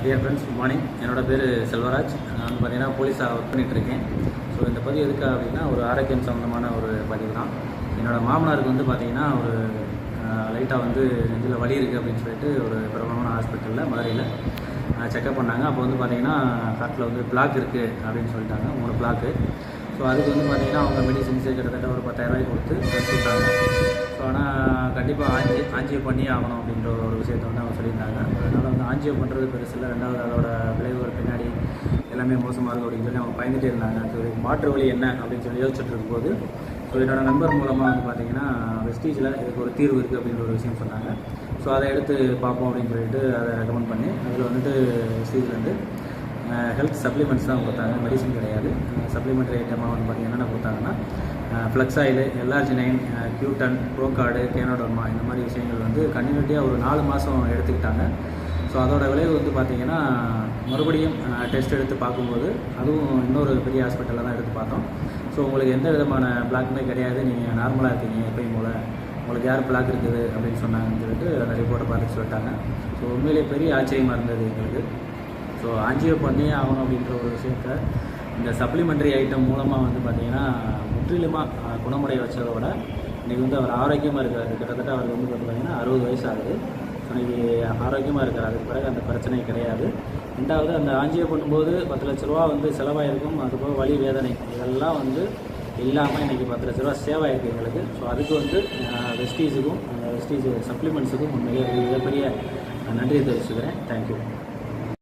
Dear friends, good morning. என்னோடய பேர் செல்வராஜ். நான் வந்து பார்த்தீங்கன்னா போலீஸாக ஒர்க் பண்ணிகிட்ருக்கேன். ஸோ இந்த பதிவு எதுக்காக அப்படின்னா ஒரு ஆரோக்கியம் சம்மந்தமான ஒரு பதிவு தான். என்னோடய மாமனாருக்கு வந்து பார்த்திங்கன்னா ஒரு லைட்டாக வந்து நெஞ்சில் வலி இருக்குது அப்படின்னு சொல்லிட்டு ஒரு பிரபலமான ஹாஸ்பிட்டலில் மதுரையில் செக்கப் பண்ணாங்க. அப்போ வந்து பார்த்திங்கன்னா ஹார்ட்டில் வந்து பிளாக் இருக்குது அப்படின்னு சொல்லிட்டாங்க, 3 பிளாக்கு. ஸோ அதுக்கு வந்து பார்த்திங்கன்னா அவங்க மெடிசின்ஸு கிட்டத்தட்ட ஒரு 10,000 கொடுத்து கொடுத்தாங்க. ஸோ ஆனால் கண்டிப்பாக ஆஞ்சியோ பண்ணி ஆகணும் அப்படின்ற ஒரு விஷயத்தை வந்து அவங்க சொல்லியிருந்தாங்க. அதனால் வந்து ஆஞ்சியோ பண்ணுறது பெருசு இல்லை, ரெண்டாவது அதோட விளைவுகள் பின்னாடி எல்லாமே மோசமாக இருக்கும் அப்படின்னு சொல்லி அவங்க பயந்துகிட்டே இருந்தாங்க. ஸோ மாற்று வழி என்ன அப்படின்னு சொல்லி யோசிச்சுட்டு இருக்கும்போது ஸோ என்னோடய நண்பர் மூலமாக வந்து பார்த்திங்கன்னா வெஸ்டீஜில் இதுக்கு ஒரு தீர்வு இருக்குது அப்படின்ற ஒரு விஷயம் சொன்னாங்க. ஸோ அதை எடுத்து பார்ப்போம் அப்படின்னு சொல்லிட்டு அதை ரெக்கமெண்ட் பண்ணி அதில் வந்துட்டு வெஸ்டீஜில் வந்து ஹெல்த் சப்ளிமெண்ட்ஸ் தான் கொடுத்தாங்க, மெடிசன் கிடையாது. சப்ளிமெண்ட்ரி ஐட்டமாக வந்து பார்த்திங்கன்னா என்ன கொடுத்தாங்கன்னா ஃப்ளக்ஸ் ஆயிலு, எல்ஆர்ஜினைன், கியூட்டன், ப்ரோகார்டு, கேனோடர்மா இந்த மாதிரி விஷயங்கள் வந்து கண்டினியூட்டியாக ஒரு 4 மாதம் எடுத்துக்கிட்டாங்க. ஸோ அதோட விளைவு வந்து பார்த்திங்கன்னா மறுபடியும் டெஸ்ட் எடுத்து பார்க்கும்போது அதுவும் இன்னொரு பெரிய ஹாஸ்பிட்டலில் தான் எடுத்து பார்த்தோம். ஸோ உங்களுக்கு எந்த விதமான பிளாக்குமே கிடையாது, நீங்கள் நார்மலாக இருக்கீங்க எப்பயும் போல், உங்களுக்கு யார் பிளாக் இருக்குது அப்படின்னு சொன்னாங்கன்னு சொல்லிட்டு அந்த ரிப்போர்ட்டை பார்த்துட்டு சொல்லிட்டாங்க. ஸோ உண்மையிலே பெரிய ஆச்சரியமாக இருந்தது எங்களுக்கு. ஸோ ஆஞ்சியோ பண்ணியே ஆகணும் அப்படின்ற ஒரு விஷயத்த இந்த சப்ளிமெண்ட்ரி ஐட்டம் மூலமாக வந்து பார்த்திங்கன்னா முற்றிலுமாக குணமுடைய வச்சதோட இன்றைக்கி வந்து அவர் ஆரோக்கியமாக இருக்கார். கிட்டத்தட்ட அவருக்கு வந்து பார்த்திங்கன்னா 60 வயசு ஆகுது. ஸோ இன்றைக்கி ஆரோக்கியமாக இருக்கார். அதுக்கு பிறகு அந்த பிரச்சனை கிடையாது. ரெண்டாவது அந்த ஆஞ்சியோ பண்ணும்போது 10 லட்ச ரூபா வந்து செலவாயிருக்கும், அதுபோக வலி வேதனை இதெல்லாம் வந்து இல்லாமல் இன்றைக்கி 10 லட்ச ரூபா சேவ் ஆகிருக்கு எங்களுக்கு. ஸோ அதுக்கு வந்து வெஸ்டீஜுக்கும் வெஸ்டீஜ் சப்ளிமெண்ட்ஸுக்கும் உண்மையிலே மிகப்பெரிய நன்றியை தெரிவிச்சுக்கிறேன். தேங்க்யூ.